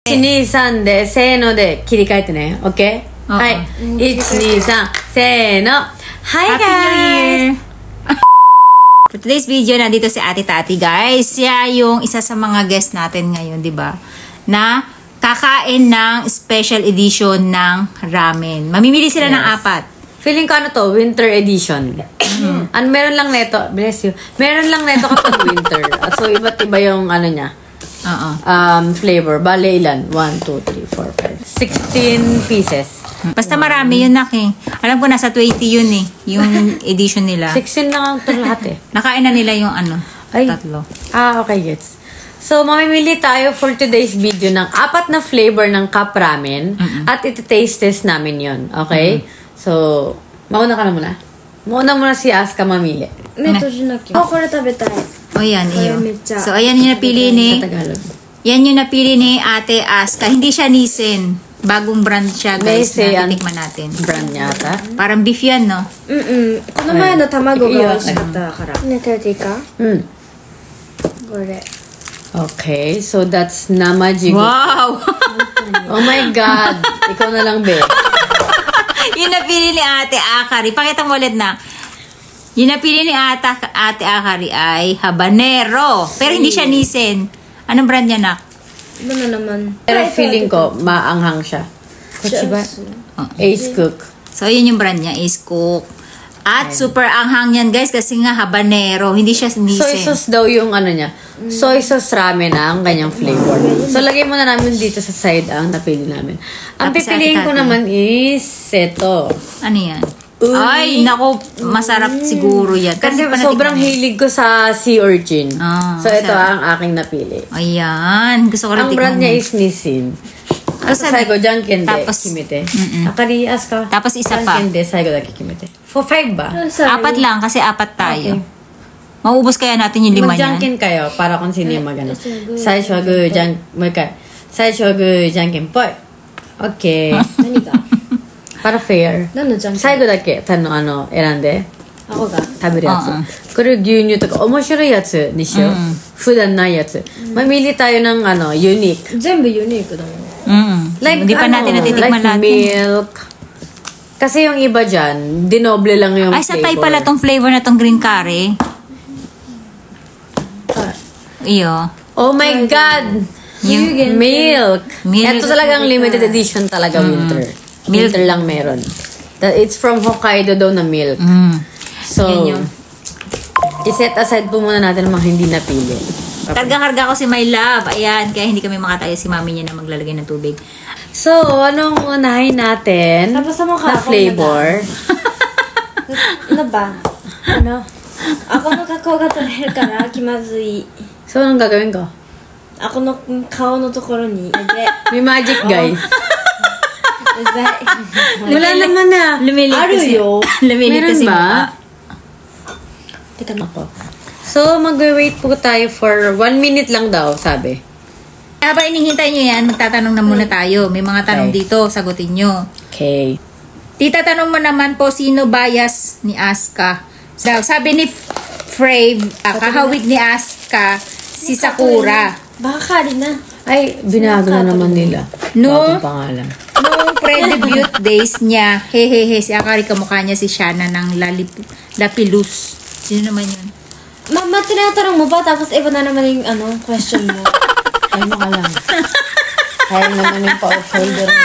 1、2、3で、せーので切り替えてね。OK? はい。1、2、3、せーの。Hi guys! For today's video, nandito si Ate Tati, guys. Siya yung isa sa mga guest natin ngayon, di ba? Na kakain ng special edition ng ramen. Mamimili sila ng 4. Feeling ko ano to, winter edition. Meron lang neto, bless you. Meron lang neto kapag winter. At so, iba't iba yung ano niya. Flavor. Bale ilan? 1, 2, 3, 4, 5. 16 pieces. Basta marami yun, Nak, eh. Alam ko nasa 20 yun eh. Yung edition nila. 16 lang ito lahat eh. Nakain na nila yung ano, ay, 3. Okay, gets. So, mamimili tayo for today's video ng 4 na flavor ng cup ramen. At iti-taste test namin yun. Okay? So, mauna ka na muna. Mauna muna si Asuka mamili. Kore tabetai. O yan, iyo. So, ayan yung napili ni... Yan yung napili ni Ate Asuka. Hindi siya Nissin. Bagong brand siya, guys. Natikman natin. Brand niya ata. Parang beef yan, no? Kono mae no tamago ga oishikatta kara. Netate ka? Kore. Okay, so that's Namajigo. Wow! Oh my God! Ikaw na lang, be. Yung napili ni Ate Akari. Pakita mo ulit na. Yung napili ni Ate Akari ay habanero. Pero hindi siya Nissin. Anong brand niya, Nak? Ano naman? Pero feeling ko, maanghang siya. Kuchiba? Ace Cook. So, yun yung brand niya, Ace Cook. At super anghang yan, guys, kasi nga habanero. Hindi siya Nissin. Soy sauce daw yung ano niya. Soy sauce ramen ang kanyang flavor. So, lagay muna namin dito sa side ang napili namin. Ang pipiliin ko naman is ito. Ano yan? Ay, naku, masarap siguro yan. Kasi sobrang hilig ko sa sea urchin. So, ito ang aking napili. Ayan. Gusto ko rin ang brand niya is Nissin. Saigo, janken de kimete. Akari, Asuka. Tapos isa pa. Janken de, saigo dake kimete. For 5 ba? 4 lang, kasi 4 tayo. Okay. Mauubos kaya natin yung 5 niyan. Mag-janken kayo para kung sino yung magano. Saisho wa guu, mo ikai. Saisho wa guu, janken poi. Okay. Nani ka? Para fair. Nano janken? Saigo dake, erande. Ako ga? 食べるやつ。これ牛乳とか面白いやつにしよう。普段ないやつ。Mamili tayo ng unique. 全部ユニークだもん。Like, hindi pa natin natitikman like milk. Kasi yung iba dyan, dinoble lang yung flavor. Ay, sa Thai pala tong flavor na tong green curry. Iyo. Oh my God! Yung milk. Ito talagang limited edition talaga winter. Winter lang meron. It's from Hokkaido daw na milk. So, iset aside po muna natin ang mga hindi napili. Karga-karga ko si My Love. Ayan, kaya hindi kami makatayo si mami niya na maglalagay ng tubig. So, anong unahin natin na flavor? Ano ba? Ano? Ako no kakao ga toreru kara kimazui. So, anong gagawin ko? Ako no kao no tokoro ni may magic, guys. Wala naman na. Lumilit kasi ba? Teka na ako. So, mag-wait po tayo for 1 minute lang daw, sabi. Habang inihintay nyo yan, magtatanong na muna tayo. May mga tanong dito, sagutin nyo. Okay. Tita, tanong mo naman po, sino bias ni Asuka? So, sabi ni Frave, kahawig ni Asuka, si Sakura. Baka kali na. Ay, binago na naman nila. Bagong pangalan. Noong pre-debut days niya, hehehe, si Akari kamukha niya si Shana ng Lapilus. Sino naman yun? Tinatanong mo ba? Tapos iba na naman yung question mo. Ay, mo ka lang. Kaya naman yung pa-shoulder mo.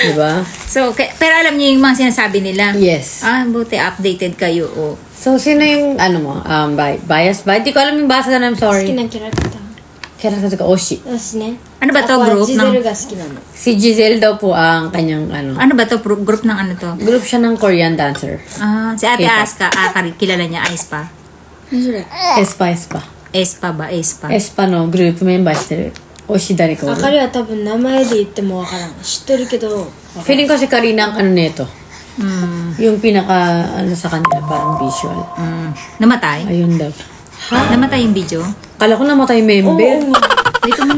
Diba? So, pero alam niyo yung mga sinasabi nila? Yes. Buti updated kayo. Oh. So, sino yung, bias ba? Hindi ko alam yung basa na, I'm sorry. Character ko, Oshi. Ano ba to? Group ng... Si Giselle daw po ang kanyang, Ano ba to? Group ng ano to? Group siya ng Korean dancer. Si Ate Asuka, kilala niya, Aespa. Espa. Espa ba? Espa. Espa no group member してる。Oshi誰か。Akariは多分名前で言ってもわからん。知ってるけど。Feeling ko si Karina ang nito. Yung pinaka sa kanila parang visual. Namatay? Ayun daw. Ha? Namatay yung video? Kala ko namatay member. Dito mo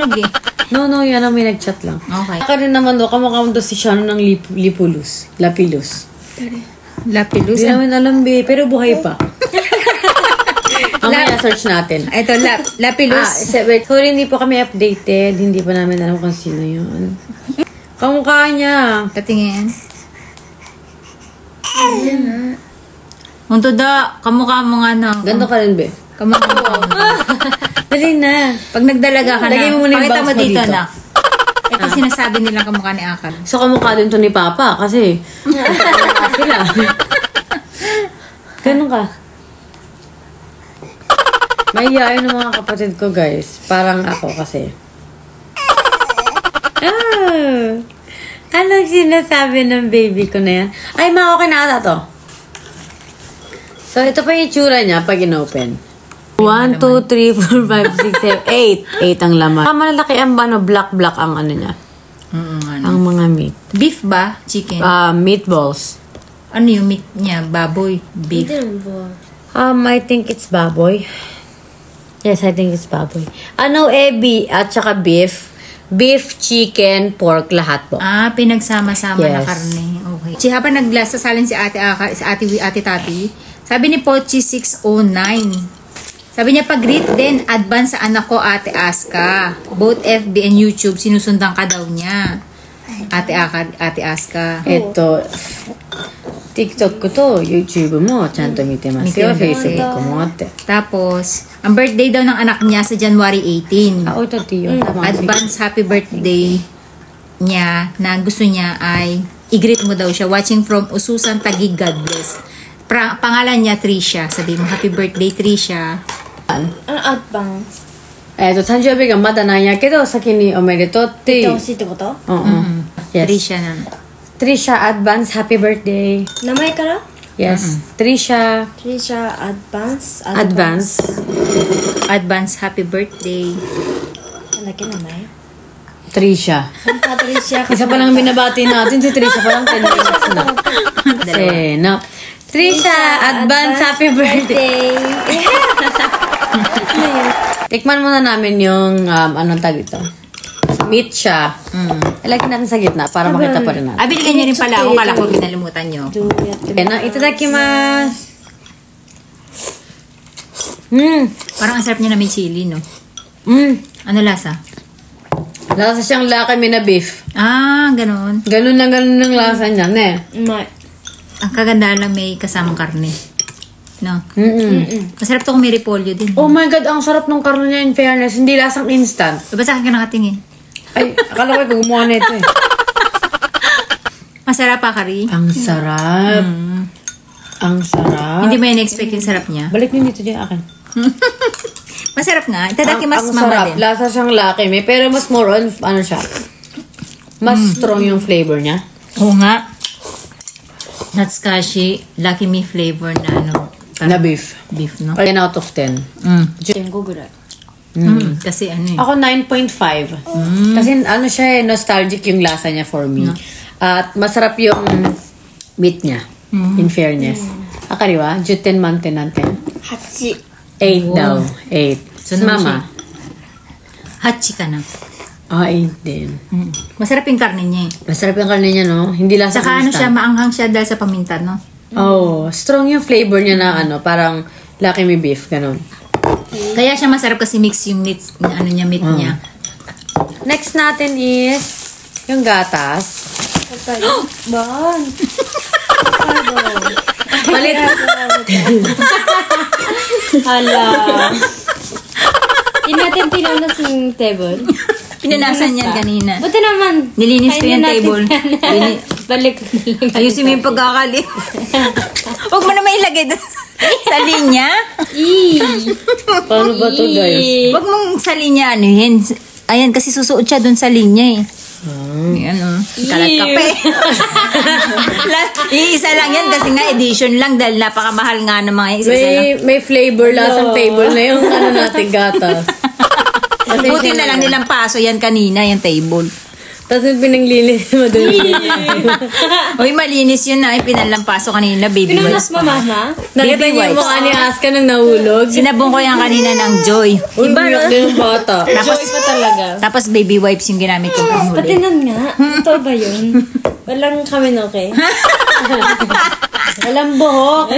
No, yan ang may nag-chat lang. Okay. Rin naman daw, kamukha mo daw si Shano ng Lapilus. Lapilus? Hindi namin alam, pero buhay pa. Mamaya search natin. Ito, Lapilus. Wait. Sorry, hindi po kami updated. Hindi pa namin alam kung sino yun. Kamukha niya. Patingin. Unto da, kamukha mo nga na. Ganto ka rin, be. Kamukha mo. Dali na. Pag nagdalaga ka na, Lagay mo muna yung pakita mo box mo dito dito. na. Ito sinasabi nilang kamukha ni Akal. So, kamukha din to ni Papa kasi sila. Ganun ka. Mahihayin ng mga kapatid ko, guys. Parang ako kasi. Anong sinasabi ng baby ko na yan? Ay, okay na ata to. So, ito pa yung itsura niya pag in-open. 1, 2, 3, 4, 5, 6, 7, 8. 8 ang laman. Malalaki ang black ang ano niya. Ang mga meat. Beef ba? Chicken? Meatballs. Ano yung meat niya? Baboy? Beef? I think it's baboy. Yes, I think it's baboy. Ano, at saka beef. Beef, chicken, pork, lahat po. Pinagsama-sama na Yes. karne. Okay. Habang naglasasalin si Ate Aka, si Ate Tati, sabi ni Pochi 609, sabi niya, pag-greet din, advance sa anak ko, Ate Aska. Both FB and YouTube, sinusundan ka daw niya. Ate Aska. Ito, TikTok ko to, YouTube mo, chanto mitemasu yo, Facebook ko mo ate. Tapos, ang birthday daw ng anak niya sa January 18. Ito tiyo. Advance happy birthday niya na gusto niya ay i-greet mo daw siya. Watching from Ususan, Taguig, God bless. Pangalan niya, Trisha. Sabi mo, happy birthday, Trisha. Ano advance? 誕生日がまだなんやけど、先におめでとうっていう。言ってほしいってこと？ Yes. Trisha na. Trisha, advance happy birthday. 名前から？ Yes. Trisha, Trisha Advance. Advance happy birthday. Ano laki naman? Trisha. Trisha. Isa pa lang binabati natin, si Trisha pa lang 10 minutes na. No. Trisha, advance happy birthday. Tikman muna namin yung, anong tag ito? Meat siya. Ilagay natin sa gitna para makita pa rin natin. Binigyan niya rin pala ako. Kala ko pinalimutan niyo. Okay na, itadakimasu. Parang ang sarap niya na may chili, no? Ano lasa? Lasa siyang lakami na beef. Ganun. Ganun ang lasa niya, ne? Ang kagandahan lang may kasamang karne. No? Masarap to kung may repolyo din. Oh my God, ang sarap ng karne niya in fairness. Hindi lasang instant. Diba sa akin ka nakatingin? Ay, akala ko gumawa na ito eh. Masarap pa, Kari? Ang sarap. Ang sarap. Hindi mo in-expect yung sarap niya? Balik niyo dito din akin. Masarap nga. Itadakimasu Ang mama sarap. din. Lasa siyang lakimi. Pero mas more on, ano siya? Mas strong yung flavor niya. Oo nga. Natsukashi, Lucky Me flavor na ano. Na beef. Beef, no? 10 out of 10. 10個ぐらい。 Kasi ano eh. Ako 9.5. Kasi ano siya eh, nostalgic yung lasa niya for me. At masarap yung meat niya. In fairness. Akariwa, 10 点満点なんて。 8。 8 daw. 8. So, Mama. Hachi ka na. 8 din. Masarap yung karne niya eh. Masarap yung karne niya, no? Hindi lasa Saka ano siya, maanghang siya dahil sa paminta, no? Oh, strong yung flavor niya na ano, parang Lucky Me beef, ganun. Kaya siya masarap kasi mix yung meat, ano niya, meat niya. Next natin is yung gatas. Bon. Malit. Hala. Hindi natin pinanas yung table. Pinanasan yan kanina. Buti naman. Nilinis ko yung table. Balik. Ayusin mo yung pagkakali. Huwag mo naman ilagay doon sa linya. Paano ba to, guys? Huwag mong sa linya anuhin. Ayan, kasi susuot siya doon sa linya eh. Ayan o. Kalat kape. Iisa lang yan kasi nga edition lang dahil napakamahal nga ng mga isa lang. May flavor, lasang table na yung ano natin, gatas. Buti na lang nilang paso yan kanina, yung table. Tapos yung pinanglinis mo doon. Uy, malinis yun na. Pinalampaso kanina, baby Pinanas wipes mo, pa. mama? Nakita niyo yung mukha ni Aska nang nahulog. Sinabong ko yan kanina ng Joy. Uy, umiyak din yung bata. Tapos, pa talaga. tapos baby wipes yung ginamit kong panghuli. Patinan nga. Ito ba yun? Walang kaminoke. Walang buhok.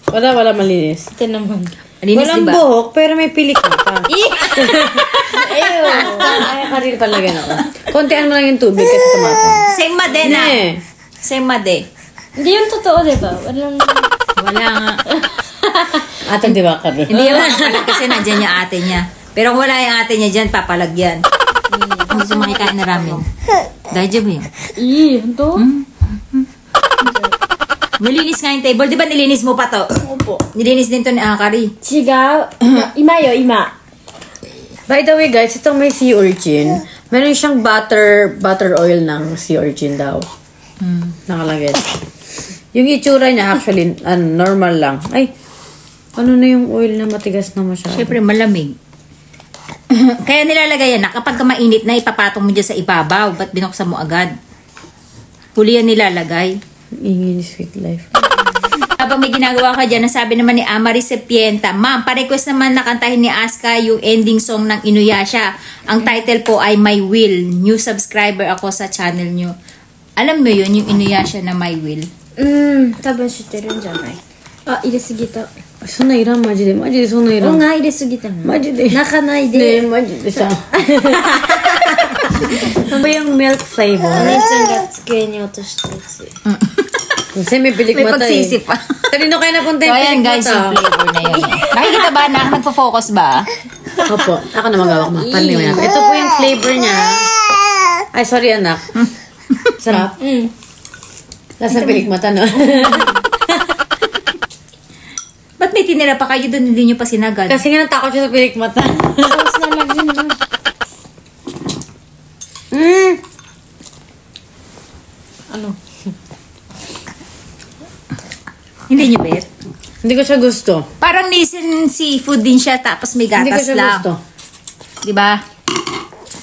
Wala malinis. Ito naman. Malinis, Walang diba? buhok, pero may pilik mata. Ew! Ay, karil pala gano'n. Kontian mo lang yung tubig kasi tumapo. Same made na. Same made. Hindi yung totoo, diba? Walang... Wala nga. Ate, di ba, karil? Hindi yung papalag kasi nandyan yung ate niya. Pero kung wala yung ate niya dyan, papalagyan. Kung gusto makikain na ramen. Dahil ba yun? Ito? Nilinis nga yung table. Di ba nilinis mo pa to? Opo. Nilinis din to ni Akari. 違う。今よ、今。 By the way, guys, itong may sea urchin. Meron siyang butter oil ng sea urchin daw. Nakalagay. Yung itsura niya, actually, normal lang. Ay, ano na yung oil na matigas na masyado? Siyempre, malamig. Kaya nilalagay yan na kapag mainit na ipapatong mo dyan sa ibabaw. Ba't binuksan mo agad? Huli yan nilalagay. Ingin ni Sweet Life. Habang may ginagawa ka dyan, nasabi naman ni Ama Recipienta, Ma'am, pa-request naman na kantahin ni Aska yung ending song ng Inuyasha. Ang title po ay My Will. New subscriber ako sa channel nyo. Alam mo yun, yung Inuyasha na My Will? 多分知ってるんじゃないあ、入れすぎた。そんないらん、マジで。マジでそんないらん。音が入れすぎたの。マジで。泣かないねで。マジでさ。Ano ba yung milk flavor? お姉ちゃんが机に落としたやつ。 Kasi may pilik May mata eh. pagsisip pa. Kanino kayo napunta So, yung ayan pilik guys, yung mata? flavor na yun. Nakikita ba na? Nagpo-focus ba? Opo. Ako na magawak mo. Panliwan natin. Ito po yung flavor niya. Ay, sorry anak. Sarap. Nasa pilik mata, no? Ba't may tinira pa kayo doon? Hindi nyo pa sinagad. Kasi nga natakot siya sa pilik mata. Sauce na lang yun, no? Ano? Hindi nyo bet? Hindi ko siya gusto. Parang Nissin seafood din siya tapos may Hindi ko gatas siya lang. gusto. Diba?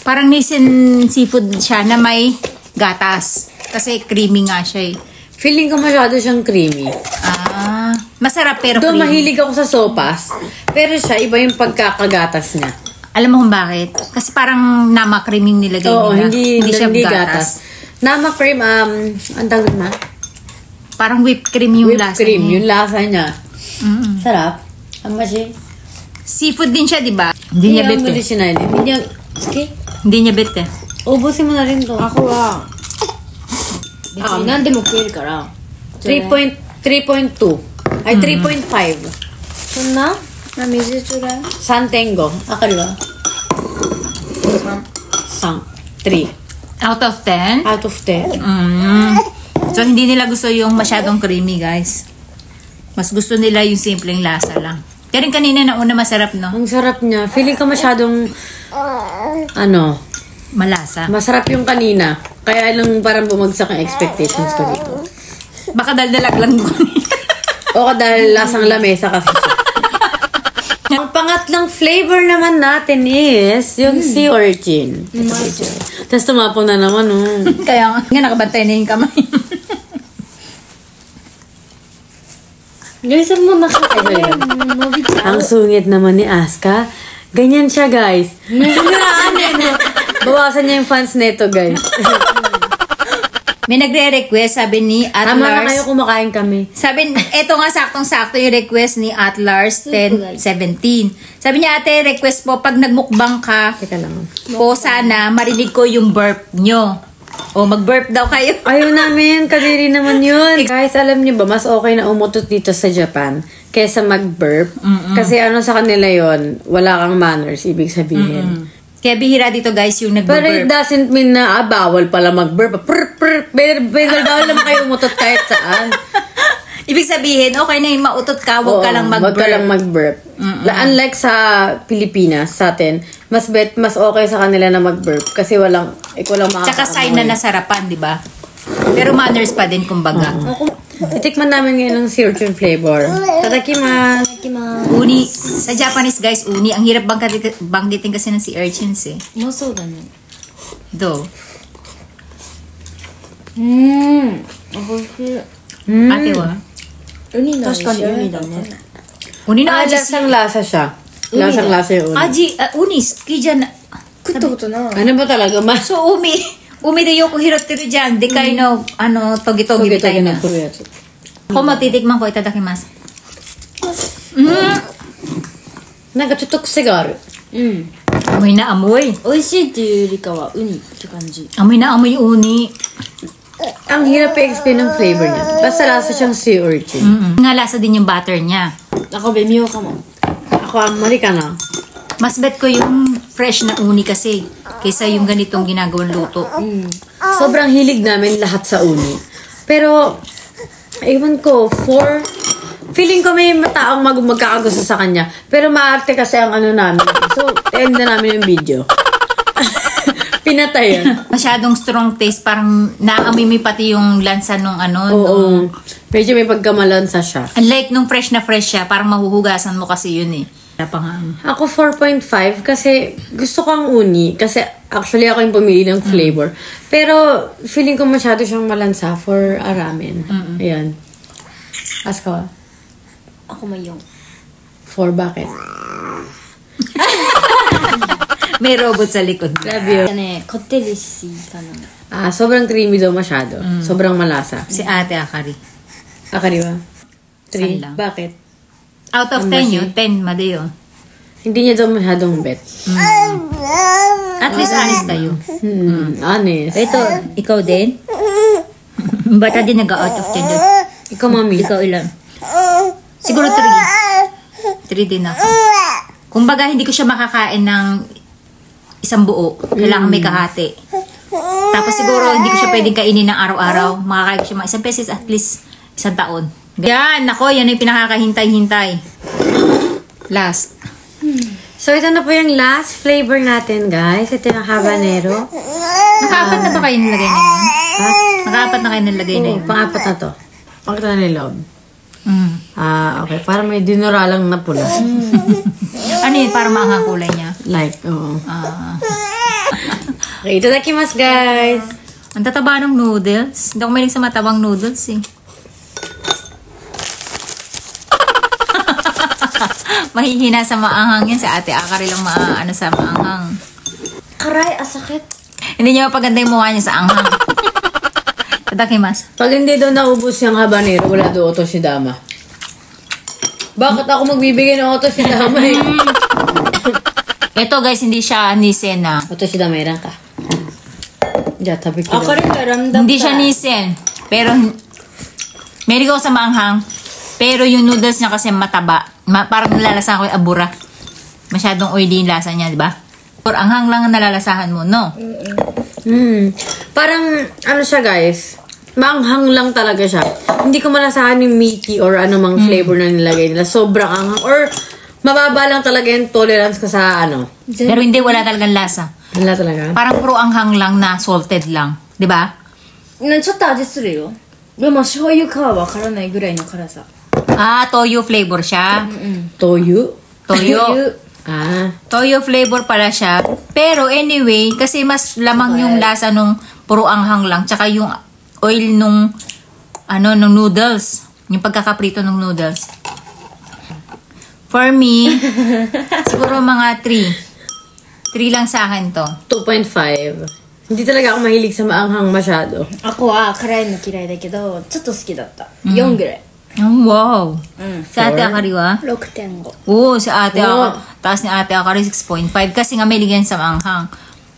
Parang Nissin seafood siya na may gatas. Kasi creamy nga siya eh. Feeling ko masyado siyang creamy. Ah, masarap pero Doon creamy. mahilig ako sa sopas. Pero siya, iba yung pagkakagatas niya. Alam mo kung bakit? Kasi parang nama creaming nilagay Oo, nila. hindi siya gatas. gatas. Nama cream, ang tawag ma? Parang whipped cream yung Whipped lasa cream, niya. yung lasa niya. Mm-mm. Sarap. Ang mashi. Seafood din siya, di ba? Hindi niya bet eh. Hindi niya, okay? Hindi niya bet eh. Ubusin mo na rin to. akoは別に何でも食えるから 3.2. Ay, 3.5. そんな水ちょうだい Santengo. Akari ba? 3. Out of 10? Out of 10. So, hindi nila gusto yung masyadong creamy, guys. Mas gusto nila yung simpleng lasa lang. Kaya rin kanina na una masarap, no? Ang sarap niya. Feeling ko masyadong, Malasa. masarap yung kanina. Kaya lang parang bumagsak ang expectations ko dito. Baka daldalag lang ko. O dahil lasang lamesa kasi siya. Ang pangatlong flavor naman natin is yung sea urchin. Tapos tumapon na naman, oh. Kaya nga nakabantay na yung kamay. Guys, mo nakakain. Ang sungit naman ni Aska. Ganyan siya, guys. Bawasan niya yung fans neto, guys. May nagre-request, sabi ni Tama na kayo, Atlars. kumakain kami. Sabi, eto nga saktong-sakto yung request ni Atlars 1017. Sabi niya, ate, request po, pag nagmukbang ka, Teka lang. po sana marinig ko yung burp nyo. O, mag-burp daw kayo. Ayaw namin, kadiri naman yun. Guys, alam niyo ba, mas okay na umutot dito sa Japan kaysa mag-burp. Kasi ano sa kanila yon, wala kang manners, ibig sabihin. Kaya bihira dito guys yung Pero it nag-burp. doesn't mean na bawal pala mag-burp. Bawal naman kayo umutot kahit saan. Ibig sabihin, okay na yung mautot ka, huwag ka lang mag-burp. Wag ka lang mag-burp. Unlike sa Pilipinas, sa atin, mas okay sa kanila na mag-burp kasi walang makakaamoy. Tsaka sign na nasarapan, di ba? Pero manners pa din, kumbaga. Titikman namin ngayon ng sea urchin flavor. Tadakimasu. Uni, sa Japanese guys, uni. Ang hirap banggitin kasi ng si urchins eh. うまそうだね Do. おいしい Ate wa? ウニの味確かにしないウニだね。Uni na aji Lasang lasa siya. Lasang lasa yung uni. Aji, uni, ski dyan. 食ったことない Ano ba talaga? So, umi de yoko hirotteru dyan. De kayo no, togi-togi bitay na. Ako matitikman ko, itadakimasu. なんかちょっと癖がある。Amoy na amoy. 美味しいっていうよりかはウニって感じ。 Amoy na amoy uni. Ang hirap i-explain ng flavor niya. Basta lasa siyang sea urchin. Nga lasa din yung butter niya. Ako, bemyo ka mo. Ako, mali ka na. Mas bet ko yung fresh na uni kasi kaysa yung ganitong ginagawang luto. Sobrang hilig namin lahat sa uni. Pero, ewan ko, feeling ko may mataong magkakagusto sa kanya. Pero maarte kasi ang ano namin. So, end na namin yung video. Pinatay yan. Masyadong strong taste. Parang naamoy mo pati yung lansa nung ano. Oo. Medyo may pagkamalansa siya. Unlike nung fresh na fresh siya, parang mahuhugasan mo kasi yun eh. Ako 4.5 kasi gusto ko ang uni. Kasi actually ako yung pumili ng flavor. Pero feeling ko masyado siyang malansa for a ramen. Ayan. Ask ka ba? Ako may yung. 4 bakit? May robot sa likod. Love you. Koってりしすぎかな。Sobrang creamy daw masyado. Sobrang malasa. Si Ate Akari. Akari ba? 3? Saan lang? Bakit? Out of 10 yun, 10 mali yun. Hindi niya daw masyadong bet. At least honest kayo. Honest. Ito, ikaw din? Bata din nag-out of 10 doon. Ikaw, mami. Ikaw ilan? Siguro 3. 3 din ako. Kumbaga, hindi ko siya makakain ng isang buo. Kailangan may kahati. Tapos siguro, hindi ko siya pwedeng kainin ng araw-araw. Makakain ko siya mga isang beses at least isang taon. Yan, nako, yan yung pinakakahintay-hintay. Last. So, ito na po yung last flavor natin, guys. Ito yung habanero. Nakaapat na ba kayo nilagay na yun? Ha? Nakaapat na kayo nilagay na yun? Pang-apat na to. Pakita na nilog. Okay. Parang may dinura lang na pula. Ano yun? Para maanghang kulay niya? Like, oo. Okay, itadakimasu, guys. Ang tataba ng noodles. Hindi ako mahilig sa matabang noodles eh. Mahihina sa maanghang yan. Si Ate Akari lang maano sa maanghang. Aray, asakit. Hindi niya mapaganda yung mukha niya sa anghang. Itadakimasu. Pag hindi daw naubos yung habanero, wala daw otoshidama. Bakit ako magbibigay ng otoshidama eh? Ito guys, hindi siya nisen na. Otoshidama, iran ka. Diyan, tabi ko. Ako rin karamdam Hindi siya nisen. Pero, meron ko sa maanghang. Pero yung noodles niya kasi mataba. Parang nalalasahan ko yung abura. Masyadong oily yung lasa niya, di ba? Or anghang lang ang nalalasahan mo, no? Parang, ano siya guys, maanghang lang talaga siya. Hindi ko malasahan yung meaty or anumang flavor na nilagay nila. Sobrang anghang. Or, mababa lang talaga yung tolerance ko sa ano. Pero hindi, wala talagang lasa. Wala talaga. Parang puro anghang lang na salted lang. Di ba? ちょっと味するよ。でも醤油かはわからないぐらいの辛さ。 Ah, toyo flavor siya. Toyo? Toyo. Toyo flavor pala siya. Pero anyway, kasi mas lamang yung lasa nung puro anghang lang. Tsaka yung oil nung nung noodles. Yung pagkakaprito ng noodles. For me, siguro mga 3. 3 lang sa akin to. 2.5. Hindi talaga ako mahilig sa maanghang masyado. akoは辛いの嫌いだけど、ちょっと好きだった。4ぐらい。 Oh, wow. Sa Ate Akari wa? 6.5。 Oo, si Ate Akari. Taas ni Ate Akari 6.5 kasi nga mahilig yan sa maanghang.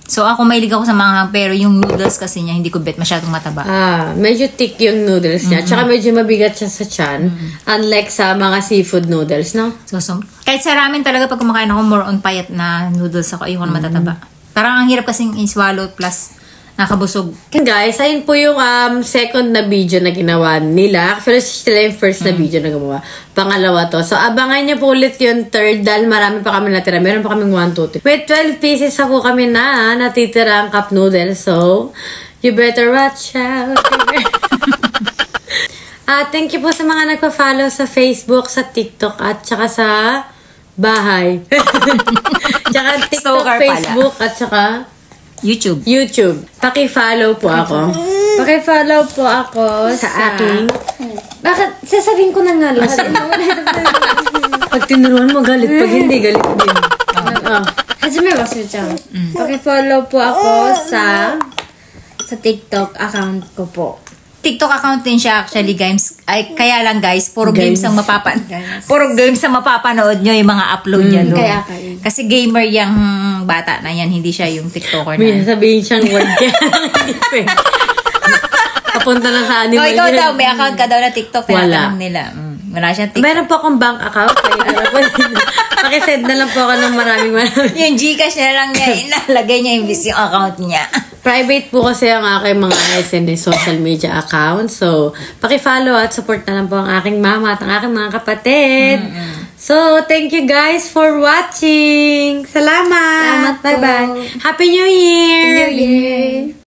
So ako mahilig ako sa maanghang pero yung noodles kasi niya hindi ko bet masyadong mataba. Medyo thick yung noodles niya. Tsaka medyo mabigat siya sa tiyan. Unlike sa mga seafood noodles, no? So, kahit sa ramen talaga pag kumakain ako more on payat na noodles ako, ayoko na matataba. Parang ang hirap kasing i-swallow plus nakabusog. Guys, ayun po yung second na video na ginawa nila. Actually, sila yung first na video na gumawa. Pangalawa to. So, abangan niyo po ulit yung third dahil marami pa kami natira. Meron pa kaming 1, 2, 3. With 12 pieces na po kami na natitira ang cup noodles. So, you better watch out. Thank you po sa mga nagpa-follow sa Facebook, sa TikTok, at saka sa bahay. Tsaka TikTok, Facebook, at saka YouTube. Paki-follow po ako. Paki-follow po ako sa aking... Bakit? Sasabihin ko na nga lahat. Pag tinuruan mo, galit. Pag hindi, galit din. Hajime wasure-chan. Paki-follow po ako sa TikTok account ko po. TikTok account din siya actually, guys. Ay, kaya lang guys, puro games ang mapapanood nyo yung mga upload niya doon. Kasi gamer yung bata na yan, hindi siya yung TikToker na. May sabihin siyang word yan. Papunta na sa animal. Ikaw daw, may account ka daw na TikTok. Wala. Nila. Wala siyang TikTok. Meron po akong bank account. Pakisend na lang po ako ng maraming. Yung Gcash na lang niya, inalagay niya yung account niya. Private po kasi ang aking mga SNS social media account. So, paki-follow at support na lang po ang aking mama at ang aking mga kapatid. So, thank you guys for watching. Salamat. Salamat po. Bye-bye. Happy New Year. New Year.